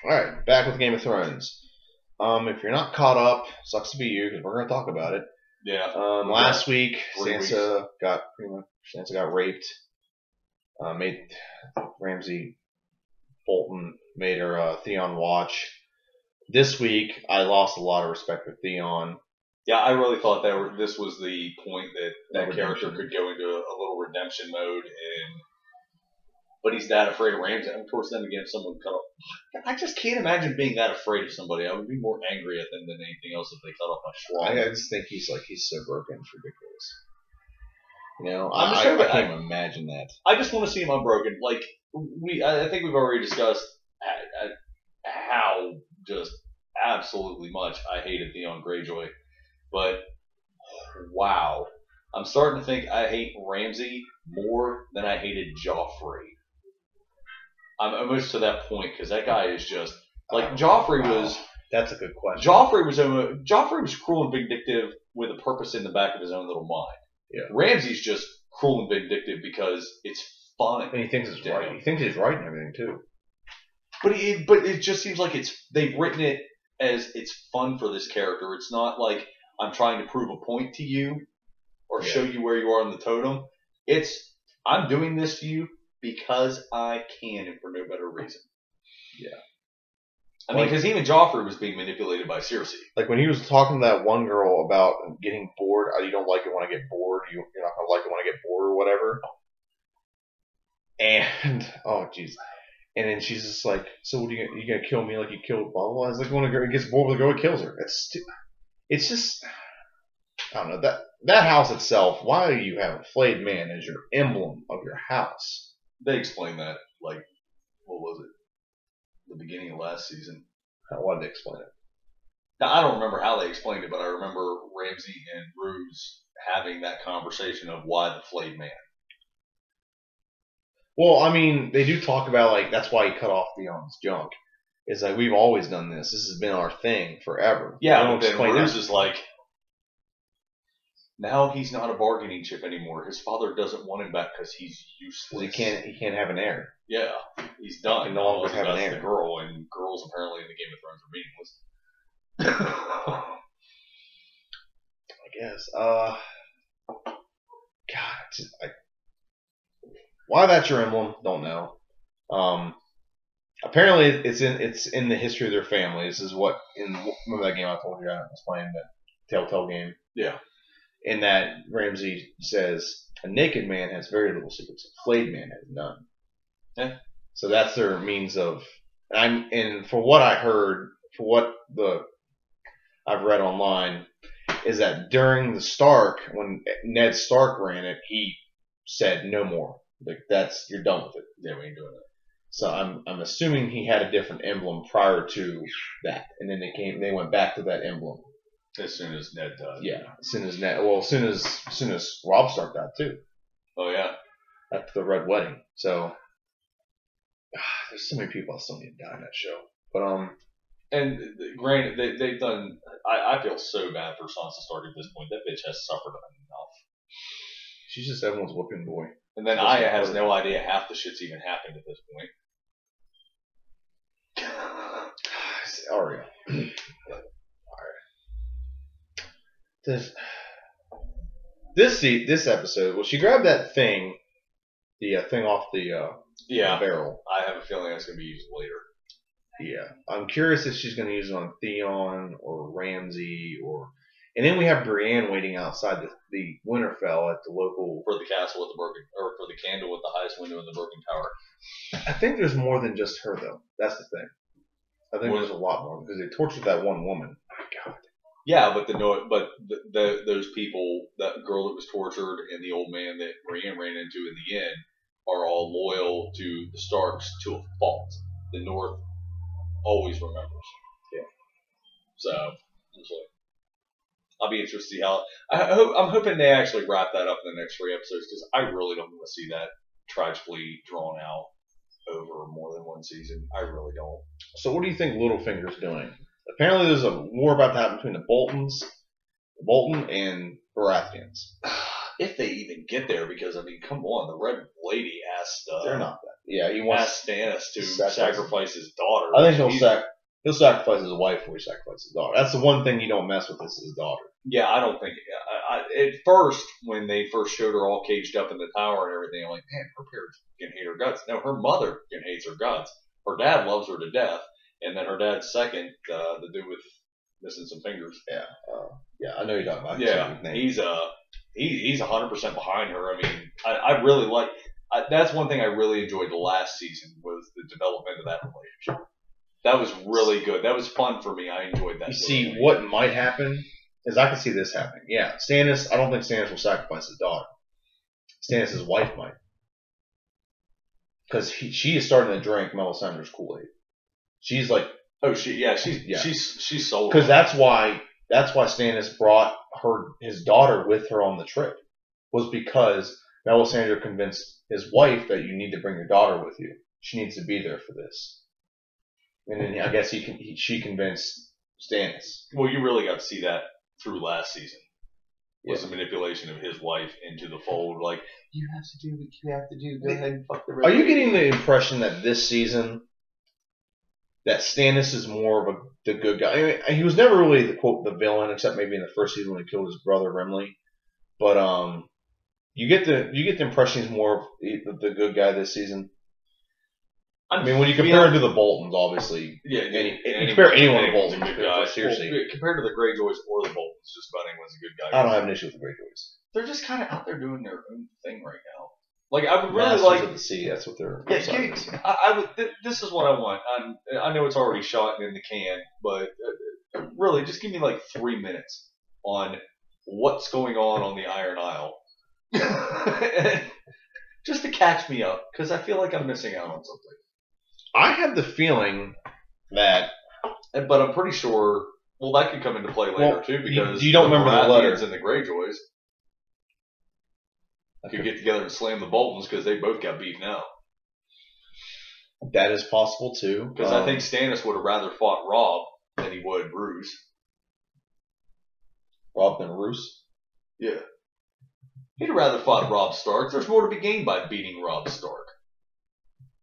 Alright, back with Game of Thrones. If you're not caught up, sucks to be you because we're going to talk about it. Yeah. Last week, 3 weeks. Sansa got raped. Made Ramsay Bolton made her Theon watch. This week, I lost a lot of respect for Theon. Yeah, I really thought this was the point that character Redemption. could go into a little redemption mode, but he's that afraid of Ramsay. And of course, then again, if someone cut off. I just can't imagine being that afraid of somebody. I would be more angry at them than anything else if they cut off my schlong. I just think he's so broken, it's ridiculous. You know, I can't even imagine that. I just want to see him unbroken. Like I think we've already discussed how just absolutely much I hated Theon Greyjoy, but wow, I'm starting to think I hate Ramsay more than I hated Joffrey. I'm almost to that point because that guy is just like Joffrey was. That's a good question. Joffrey was cruel and vindictive with a purpose in the back of his own little mind. Yeah. Ramsay's just cruel and vindictive because it's fun. And he thinks it's right. He thinks he's right and everything too. But it just seems like they've written it as it's fun for this character. It's not like I'm trying to prove a point to you or show you where you are on the totem. It's I'm doing this to you because I can and for no better reason. Yeah. I mean, because even Joffrey was being manipulated by Cersei. Like when he was talking to that one girl about getting bored, you don't like it when I get bored, you're not going to like it when I get bored or whatever. And, oh, jeez. And then she's just like, so what are you going to kill me like you killed blah, blah, blah? It's like when a girl gets bored with a girl, it kills her. It's just, I don't know, that house itself, why do you have a flayed man as your emblem of your house? They explained that, like, what was it? The beginning of last season. Why did they explain it? Now, I don't remember how they explained it, but I remember Ramsay and Ruse having that conversation of why the flayed man. Well, I mean, they do talk about, like, that's why he cut off Theon's junk. It's like, we've always done this. This has been our thing forever. Yeah, but then Ruse is like, now he's not a bargaining chip anymore. His father doesn't want him back because he's useless. He can't have an heir. Yeah, he's done. He can no longer have an heir. The girl, and girls apparently in the Game of Thrones are meaningless. I guess. God, why that's your emblem? Don't know. Apparently, it's in the history of their family. This is what remember that game I told you I was playing, that Telltale game. Yeah. In that Ramsay says a naked man has very little secrets, a flayed man has none. Yeah. So that's their means of. And for what I heard, for what I've read online, is that during the Stark, when Ned Stark ran it, he said no more. Like you're done with it. Yeah, we ain't doing it. So I'm assuming he had a different emblem prior to that, and then they went back to that emblem. As soon as Ned died. Yeah, as soon as Ned. Well, as soon as Robb Stark died too. Oh yeah. At the Red Wedding. So there's so many people that still need to die in that show. But and granted, they've done. I feel so bad for Sansa Stark at this point. That bitch has suffered enough. She's just everyone's whipping boy. And then Aya has no idea half the shit's even happened at this point. Arya. This episode, well, she grabbed that thing, the thing off the barrel. I have a feeling that's going to be used later. Yeah, I'm curious if she's going to use it on Theon or Ramsay and then we have Brienne waiting outside the Winterfell at the local for the castle with for the candle with the highest window in the broken tower. I think there's more than just her though. That's the thing. I think there's a lot more because they tortured that one woman. My God. Yeah, but those people, that girl that was tortured and the old man that Brienne ran into in the end, are all loyal to the Starks to a fault. The North always remembers. Yeah. So, I'll be interested to see how. I'm hoping they actually wrap that up in the next 3 episodes because I really don't want to see that tragically drawn out over more than one season. I really don't. So, what do you think Littlefinger's doing? Apparently, there's a war about to happen between the Bolton and Baratheons. If they even get there, because I mean, come on, the Red Lady asked. They're not Yeah, he wants ask Stannis to sacrifice. sacrifice his daughter. I think he'll sacrifice his wife before he sacrifices his daughter. That's the one thing you don't mess with is his daughter. Yeah, I don't think. At first, when they first showed her all caged up in the tower and everything, I'm like, man, her parents can hate her guts. No, her mother can hate her guts. Her dad loves her to death, and then her dad's second, the dude with missing some fingers. Yeah, I know you're talking about. Yeah, he's 100% behind her. I mean, I really like. That's one thing I really enjoyed the last season was the development of that relationship. That was really good. That was fun for me. I enjoyed that. You see, what might happen is I can see this happening. Yeah, Stannis. I don't think Stannis will sacrifice his daughter. Stannis' wife might, because she is starting to drink Melisandre's Kool-Aid. She's like, she's sold. Because that's why Stannis brought his daughter with her on the trip, was because Melisandre convinced his wife that you need to bring your daughter with you. She needs to be there for this. And then I guess she convinced Stannis. Well, you really got to see that through last season. Was the manipulation of his wife into the fold. Like, you have to do what you have to do. Go ahead and fuck the rest. Are you getting the impression that this season that Stannis is more of the good guy? I mean, he was never really the villain, except maybe in the first season when he killed his brother Renly. But you get the impression he's more of the good guy this season. I mean, when you compare him to the Boltons, obviously, compare anyone to Boltons, seriously. Well, compared to the Greyjoys or the Boltons, just about anyone's a good guy. I don't have an issue with the Greyjoys. They're just kind of out there doing their own thing right now. Like, I would really Masters of the Sea, that's what they're. This is what I want. I know it's already shot in the can, but really, just give me like 3 minutes on what's going on the Iron Isle, just to catch me up, because I feel like I'm missing out on something. I have the feeling that, but I'm pretty sure. Well, that could come into play later too, because you don't remember the letter and the Greyjoys could get together and slam the Boltons because they both got beef now. That is possible too. Because I think Stannis would have rather fought Robb than he would Roose. Robb than Roose? Yeah. He'd have rather fought Robb Stark. There's more to be gained by beating Robb Stark.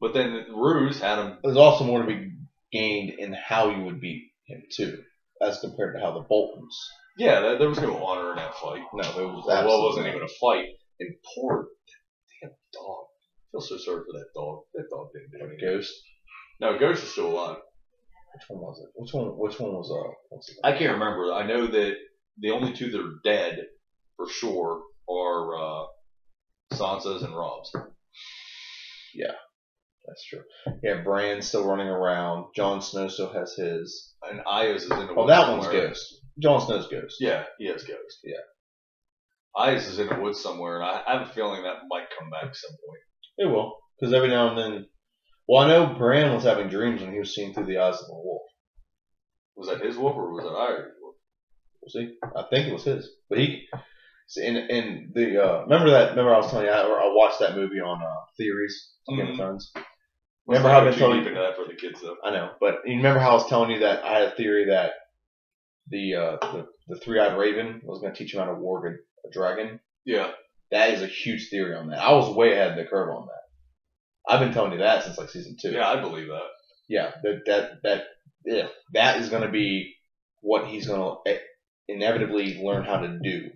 But then Roose had him. There's also more to be gained in how you would beat him too, as compared to how the Boltons. Yeah, there was no honor in that fight. No, there was. Well, it wasn't even a fight. And poor damn dog. I feel so sorry for that dog. That dog didn't do anything. Ghost? No, Ghost is still alive. Which one was it? Which one was I can't remember. I know that the only two that are dead for sure are Sansa's and Robb's. Yeah. That's true. Yeah, Bran's still running around. Jon Snow still has his. And Arya's is in the woods. Oh, that one's Ghost. Jon Snow's Ghost. Yeah, he has Ghost. Yeah. Arya's is in the woods somewhere, and I have a feeling that might come back at some point. It will. Because every now and then. Well, I know Bran was having dreams when he was seeing through the eyes of a wolf. Was that his wolf or was that Arya's wolf? We'll see. I think it was his. But he. In the. Remember I was telling you, I watched that movie on Theories, Game of Thrones. Remember how I've been telling you into that for the kids though. I know, but you remember how I was telling you that I had a theory that the three-eyed raven was going to teach him how to warg a dragon? Yeah. That is a huge theory on that. I was way ahead of the curve on that. I've been telling you that since like season 2. Yeah, I believe that. Yeah, that is going to be what he's going to inevitably learn how to do,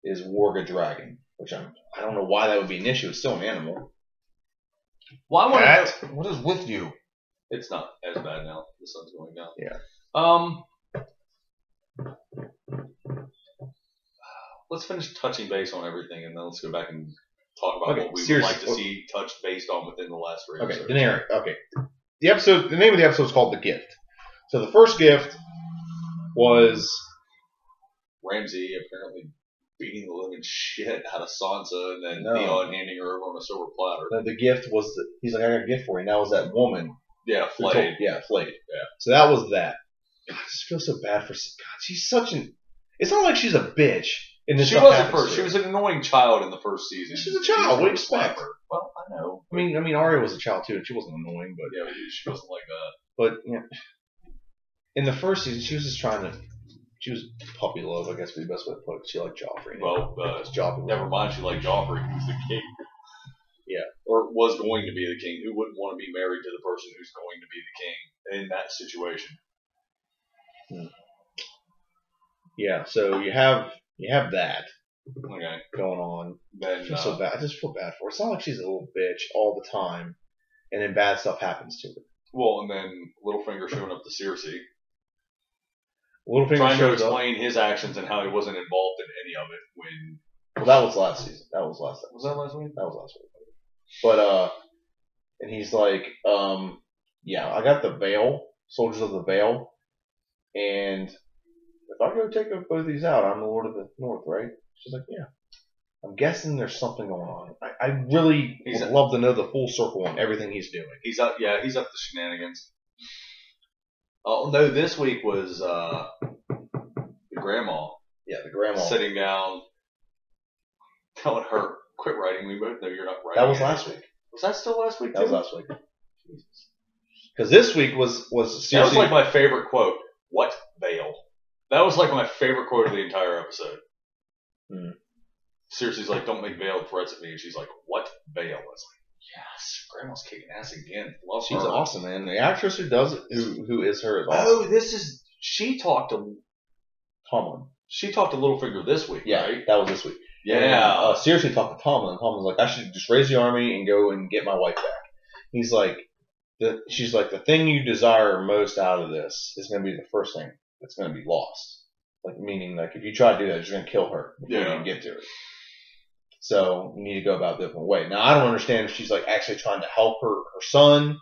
is warg a dragon. Which I don't know why that would be an issue. It's still an animal. Well, I want to know, what is with you? It's not as bad now. The sun's going down. Yeah. Let's finish touching base on everything, and then let's go back and talk about what we would like to see touched based on within the last 3 episodes. Okay, Daenerys. Okay. The name of the episode is called The Gift. So the first gift was Ramsay apparently beating the living shit out of Sansa, and then Theon handing her over on a silver platter. No, the gift was he's like, I got a gift for you. And that was that woman. Yeah, Flayed. Flayed. Yeah. So that was that. God, I just feel so bad for. God, she's such an. It's not like she's a bitch. She was at first. She was an annoying child in the first season. She's a child. What do you expect? Well, I know. I mean, Arya was a child too, and she wasn't annoying, but yeah, she wasn't like that. But yeah, in the first season, she was just trying to. She was puppy love, I guess, would be the best way to put it. She liked Joffrey. Well, Joffrey. Never mind. She liked Joffrey. He was the king. Yeah. was going to be the king, who wouldn't want to be married to the person who's going to be the king in that situation? Yeah, so you have that Okay. going on. Then, I feel so bad. I just feel bad for her. It's not like she's a little bitch all the time, and then bad stuff happens to her. well, and then Littlefinger showing up to Cersei, Littlefinger trying to shows explain his actions and how he wasn't involved in any of it. When Well, that was last season. That was last. was that last week? That was last week. But and he's like, yeah, I got the Veil, Soldiers of the Veil, and if I go take both of these out, I'm the Lord of the North, right? She's like, yeah. I'm guessing there's something going on. I really would love to know the full circle on everything he's doing. He's up. Yeah, he's up to shenanigans. Oh no, this week was the grandma. Yeah, the grandma. Sitting down, telling her, quit writing. We both know you're not writing. That was last week. Was that still last week, too? That was last week. Because this week was seriously... That was like my favorite quote. What veil? That was like my favorite quote of the entire episode. Cersei's like, don't make veiled threats at me. And she's like, what veil? I was like, yes, grandma's kicking ass again. Love She's her. awesome, man. The actress who does it, who is her, is awesome. Oh, she talked to Tomlin. She talked to Littlefinger this week, yeah, right? that was this week. Yeah. Seriously talked to Tomlin. Tomlin's like, I should just raise the army and go and get my wife back. He's like, she's like, the thing you desire most out of this is going to be the first thing that's going to be lost. Like, meaning, like, if you try to do that, you're going to kill her before you can get to her. So you need to go about a different way. Now, I don't understand if she's like actually trying to help her son,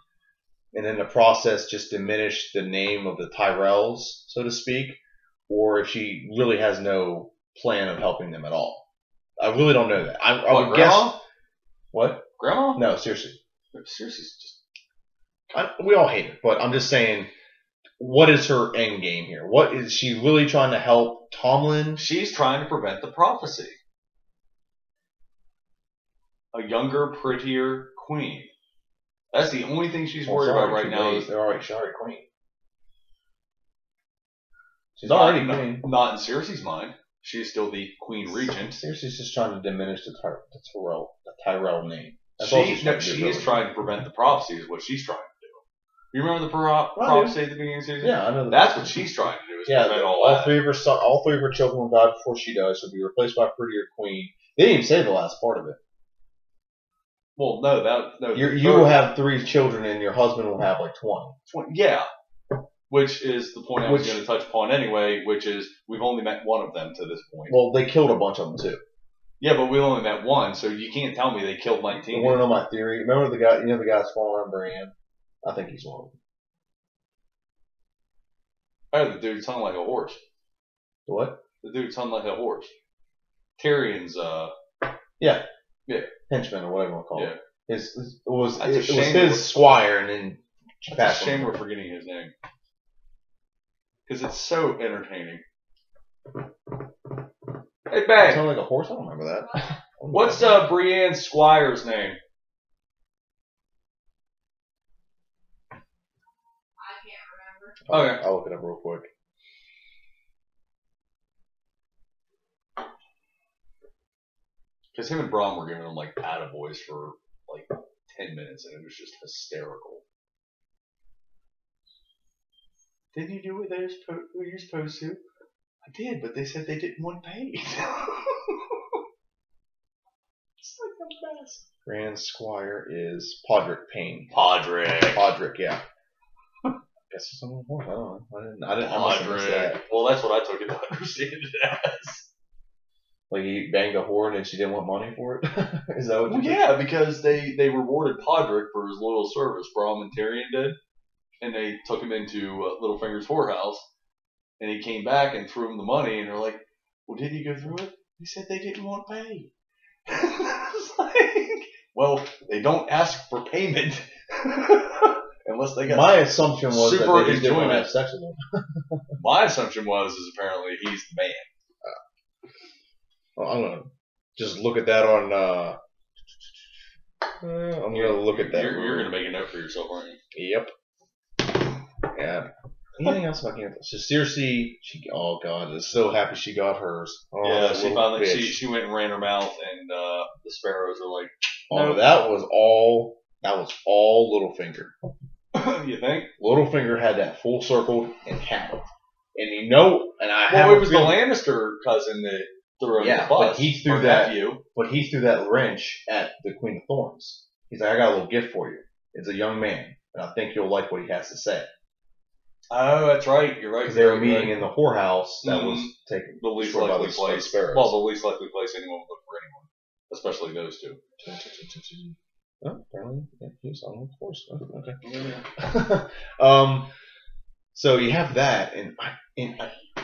and in the process just diminish the name of the Tyrells, so to speak, or if she really has no plan of helping them at all. I really don't know that. I would Grandma? guess. What? Grandma? No, seriously. Cersei's just. We all hate her, but I'm just saying, what is her end game here? What is she really trying to help Tomlin? She's trying to prevent the prophecy. A younger, prettier queen. That's the only thing she's worried about right now. She's already queen. She's already queen. Not in Cersei's mind. She's still the queen regent. Cersei's just trying to diminish the Tyrell name. She is trying to prevent the prophecy. Is what she's trying to do. You remember the prophecy at the beginning of the season? Yeah, I know. That's what she's trying to do. Is prevent all three of her children will die before she does. She'll be replaced by a prettier queen. They didn't even say the last part of it. Well, no. You will have 3 children, and your husband will have like 20. Yeah. Which is the point I was going to touch upon anyway, which is we've only met one of them to this point. Well, they killed a bunch of them too. Yeah, but we only met one, so you can't tell me they killed 19. You want to know my theory? Remember the guy? You know the guy that's falling on Brienne? I think he's one of them. Oh, the dude's hung like a horse. What? The dude's hung like a horse. Tyrion's, Yeah. Henchman or whatever you want to call it. It was his his squire, and then that's a shame we're forgetting his name. Because it's so entertaining. Hey, Bang! Sound like a horse? I don't remember that. What's Brienne's squire's name? I can't remember. Okay. I'll look it up real quick. Because him and Bronn were giving him like attaboys for like 10 minutes, and it was just hysterical. Didn't you do what you're supposed to? I did, but they said they didn't want paid. It's like the best. Grand Squire is Podrick Payne. Podrick, yeah. Guess it's something horse. I don't know. I must have missed that. Well, that's what I took it to understand it as. Like he banged a whore and she didn't want money for it? Is that what you yeah, because they rewarded Podrick for his loyal service. Bronn and Tyrion did. And they took him into Littlefinger's whorehouse. And he came back and threw him the money. And they're like, well, did he go through it? He said they didn't want pay. It's like, well, they don't ask for payment. Unless they got My assumption was super that they just didn't want to enjoyment. have sex with him. My assumption was apparently he's the man. Well, I'm going to just look at that on... I'm going to look at that. You're going to make a note for yourself, aren't you? Yep. Yeah. Anything else about Game of Thrones? So Cersei, oh god, is so happy she got hers. Oh, yeah, that she little finally bitch. she went and ran her mouth, and the sparrows are like, Oh, that was all Littlefinger. You think? Littlefinger had that full circled and counted. And you know, and I have it was the Lannister cousin that threw him the bus. But he threw that wrench at the Queen of Thorns. He's like, I got a little gift for you. It's a young man, and I think you'll like what he has to say. Oh, that's right. You're right. Because they were meeting in the whorehouse that was taken the least likely place. Well, the least likely place anyone would look for anyone, especially those two. Oh, apparently, yeah, he's on the course. Oh, okay. So you have that, and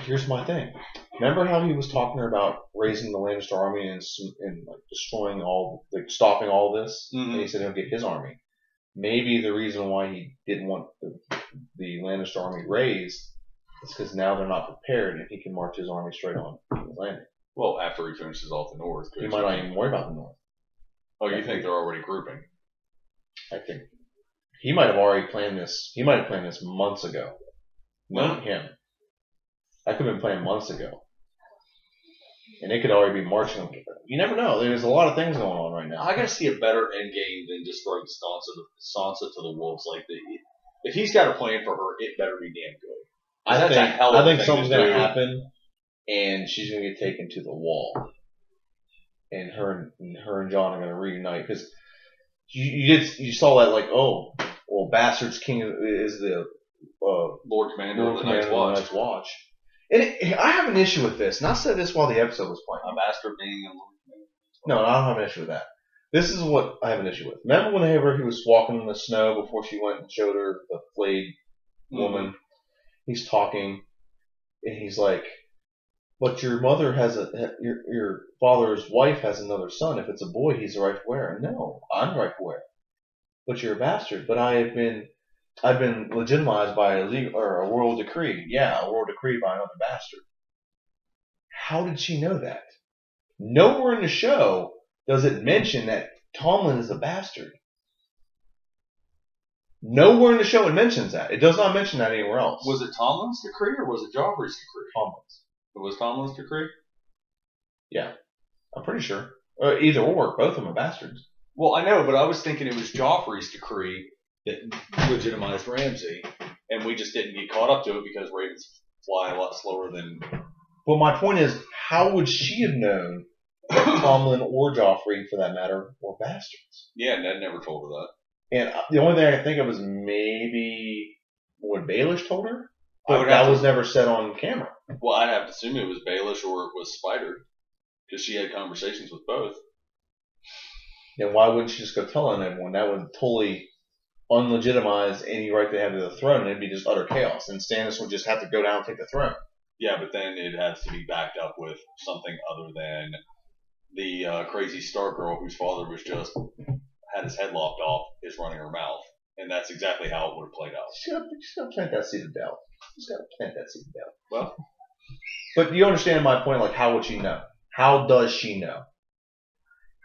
here's my thing. Remember how he was talking about raising the Lannister army and like destroying stopping all this? Mm-hmm. And he said he'll get his army. Maybe the reason why he didn't want the Lannister army raised is because now they're not prepared, and he can march his army straight on King's Landing. Well, after he finishes off the north, he might not even worry about the north. Oh, you think they're already grouping? I think he might have already planned this. He might have planned this months ago. Not him. I could have been planned months ago. And it could already be marching. You never know. There's a lot of things going on right now. I gotta see a better end game than just throwing Sansa to the wolves like that. If he's got a plan for her, it better be damn good. I think something's gonna happen, and she's gonna get taken to the wall, and her and Jon are gonna reunite because you saw that like Bastard's King is the Lord Commander of the Night's Watch. And I have an issue with this, and I said this while the episode was playing. A bastard being a Lord Commander. No, I don't have an issue with that. This is what I have an issue with. Remember whenever he was walking in the snow before she went and showed her the flayed woman? Mm-hmm. He's talking, and he's like, "But your mother has your father's wife has another son. If it's a boy, he's the rightful heir." No, I'm the rightful heir. But you're a bastard. But I've been legitimized by a royal decree. Yeah, a royal decree by another bastard. How did she know that? Nowhere in the show does it mention that Tomlin is a bastard. Nowhere in the show it mentions that. It does not mention that anywhere else. Was it Tomlin's decree or was it Joffrey's decree? Tomlin's. It was Tomlin's decree? Yeah. I'm pretty sure. Either or. Both of them are bastards. Well, I know, but I was thinking it was Joffrey's decree that legitimized Ramsay, and we just didn't get caught up to it because ravens fly a lot slower than... Well, my point is, how would she have known that Tomlin or Joffrey, for that matter, were bastards? Yeah, Ned never told her that. And the only thing I can think of is maybe what Baelish told her, but that was never said on camera. Well, I'd have to assume it was Baelish or it was Spider, because she had conversations with both. Then why wouldn't she just go tell on everyone? That would totally unlegitimize any right they have to the throne, and it'd be just utter chaos. And Stannis would just have to go down and take the throne. Yeah, but then it has to be backed up with something other than the crazy Stark girl whose father was just had his head lopped off is running her mouth, and that's exactly how it would have played out. She's got to plant that seed of doubt. She's got to plant that seed of doubt. Well, but you understand my point. Like, how would she know? How does she know?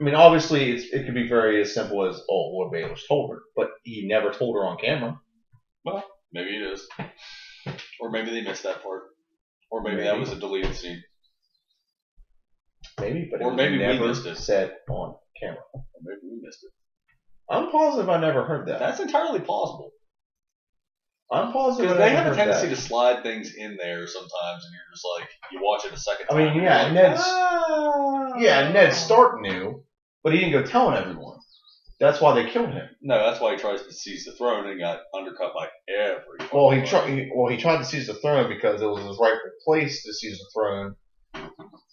I mean, obviously, it could be very as simple as, Lord Baelish told her, but he never told her on camera. Well, maybe it is. Or maybe they missed that part. Or maybe that was a deleted scene. Maybe, but or maybe never we missed it. Said on camera. Or maybe we missed it. I'm positive I never heard that. That's entirely plausible. I'm positive because they have a tendency to slide things in there sometimes, and you're just like, you watch it a second time. I mean, yeah, Ned Stark knew, but he didn't go telling everyone. That's why they killed him. No, that's why he tries to seize the throne and got undercut by everyone. Well, he tried to seize the throne because it was his rightful place to seize the throne,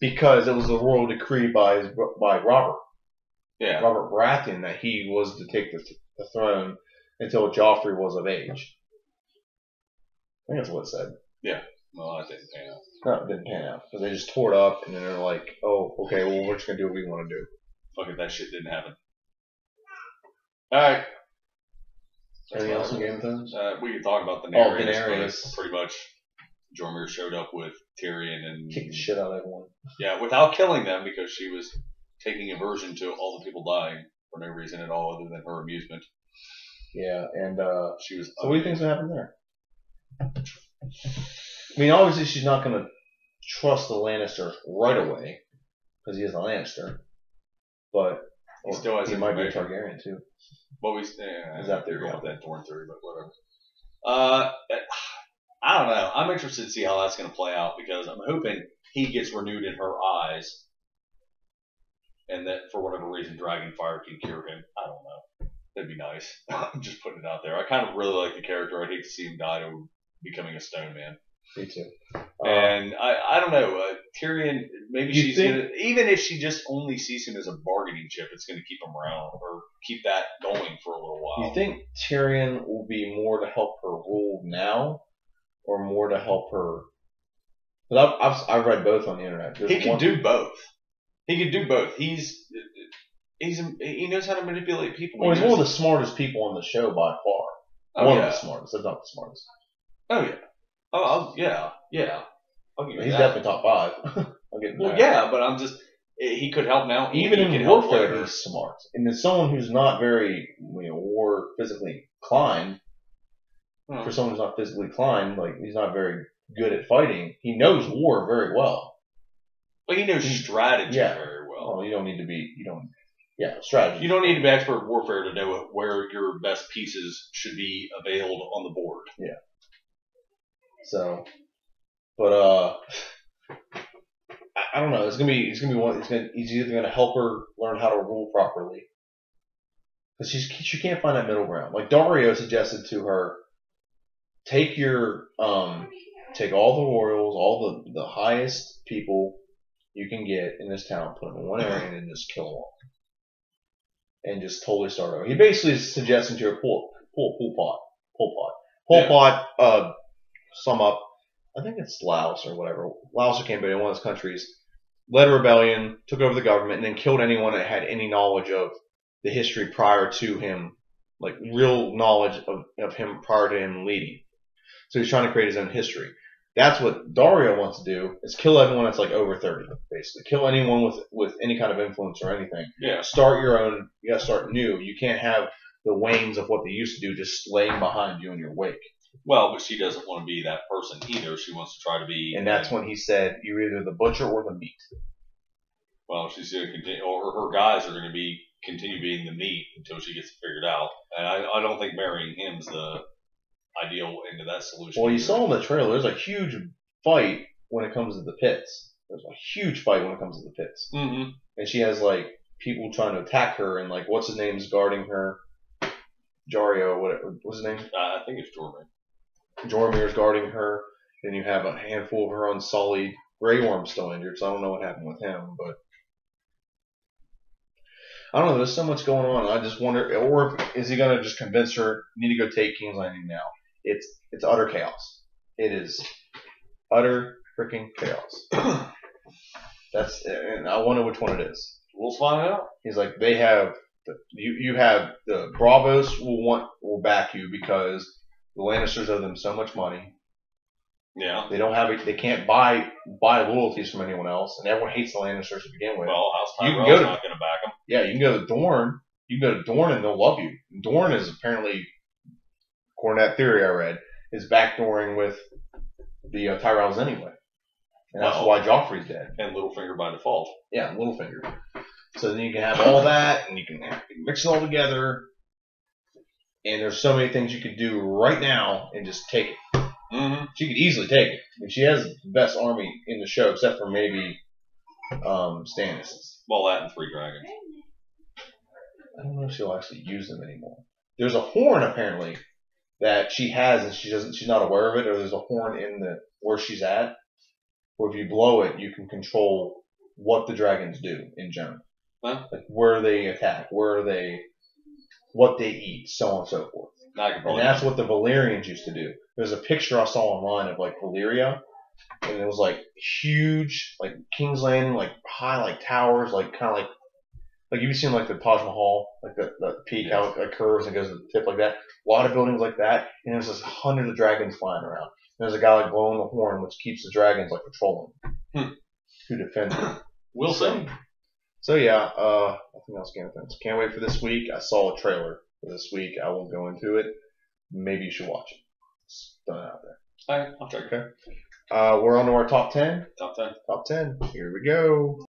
because it was a royal decree by Robert. Yeah. Robert Baratheon that he was to take the throne until Joffrey was of age. I think that's what it said. Yeah. Well, that didn't pan out. No, it didn't pan out. So they just tore it up, and then they're like, oh, okay, well, we're just going to do what we want to do. Fuck it, that shit didn't happen. Alright. Anything else in Game of Thrones? We can talk about Daenerys. Daenerys. Pretty much, Jormir showed up with Tyrion and... kicked the shit out of everyone. Yeah, without killing them, because she was taking aversion to all the people dying for no reason at all other than her amusement. Yeah, and she was. So what do you think's gonna happen there? I mean, obviously she's not gonna trust the Lannister right away because he is a Lannister. But He still has He might be a information. Targaryen too. Well, we Is that theory going out with that Dorn theory, but whatever. I don't know. I'm interested to see how that's going to play out because I'm hoping he gets renewed in her eyes, and that for whatever reason, Dragonfire can cure him. I don't know. That'd be nice. I'm just putting it out there. I kind of really like the character. I'd hate to see him die to becoming a stone man. Me too. And I don't know. Tyrion, maybe You she's think- gonna, even if she just only sees him as a bargaining chip, it's going to keep him around or keep that going for a little while. You think Tyrion will be more to help her rule now, or more to help her? Because I've read both on the internet. He can do both. He can do both. He knows how to manipulate people. Well, he's one of the smartest people on the show by far. Oh, One yeah. of the smartest, if not the smartest. Oh yeah. Oh yeah. I'll give you He's that. definitely top 5. I'll give him Well, that. yeah, but I'm just. He could help now. Even he in can help warfare, later. he's smart. And as someone who's not very, war physically inclined, for someone who's not physically inclined, like he's not very good at fighting. He knows war very well. But he knows strategy Yeah. very well. Well, you don't need to be. Strategy. You don't need to be expert in warfare to know where your best pieces should be availed on the board. Yeah. So, but I don't know. It's gonna be one. He's either gonna help her learn how to rule properly, because she can't find that middle ground. Like Dario suggested to her, take all the royals, all the highest people you can get in this town, put them in one area, and then just kill them all, and just totally start over. He basically is suggesting to her Pol Pot. Sum up. I think it's Laos or whatever. Laos or Cambodia, one of those countries, led a rebellion, took over the government, and then killed anyone that had any knowledge of the history prior to him, like real knowledge of him prior to him leading. So he's trying to create his own history. That's what Dario wants to do, is kill everyone that's like over 30, basically. Kill anyone with any kind of influence or anything. Yeah. Start your own. You got to start new. You can't have the wanes of what they used to do just slaying behind you in your wake. Well, but she doesn't want to be that person either. She wants to try to be. And that's when he said, you're either the butcher or the meat. Well, she's going to continue, or her guys are going to continue being the meat until she gets it figured out. And I don't think marrying him's the ideal end of that solution. Well, you saw in the trailer, there's a huge fight when it comes to the pits. There's a huge fight when it comes to the pits. Mm-hmm. And she has, like, people trying to attack her, and, like, what's his name's guarding her? Jario, what's his name? I think it's Jordan. Joromir's guarding her. Then you have a handful of her unsullied. Grey Worm's still injured, so I don't know what happened with him, but I don't know. There's so much going on. I just wonder, or is he going to just convince her, you need to go take King's Landing now? It's utter chaos. It is utter freaking chaos. And I wonder which one it is. We'll find out. He's like, they have you have the Bravos will back you because the Lannisters owe them so much money. Yeah. They don't have it. They can't buy loyalties from anyone else, and everyone hates the Lannisters to begin with. Well, House You can Tyrell's go to- not going to back him. Yeah, you can go to Dorne. You can go to Dorne and they'll love you. Dorne is apparently, according to that theory I read, is backdooring with the Tyrells anyway. And that's Well, why Joffrey's dead. And Littlefinger by default. Yeah, Littlefinger. So then you can have all that, and you can mix it all together. And there's so many things you could do right now and just take it. Mm-hmm. She could easily take it. I mean, she has the best army in the show, except for maybe Stannis. Well, that and 3 dragons. I don't know if she'll actually use them anymore. There's a horn apparently that she has, and she's not aware of it, or there's a horn in where she's at, where if you blow it, you can control what the dragons do in general, Huh? like where they attack, what they eat, so on and so forth. I can And probably that's what the Valyrians used to do. There's a picture I saw online of like Valyria, and it was like huge, like King's Landing, like high, like towers, like kind of like you've seen like the Taj Mahal, like the peak, how it curves and goes to the tip like that. A lot of buildings like that, and there's just hundreds of dragons flying around. And there's a guy like blowing the horn, which keeps the dragons like patrolling to defend them. We'll see. So yeah, nothing else Game of Thrones. Can't wait for this week. I saw a trailer for this week. I won't go into it. Maybe you should watch it. It's done out there. All right, I'll check it. Okay. We're on to our top 10. Top 10. Top 10. Here we go.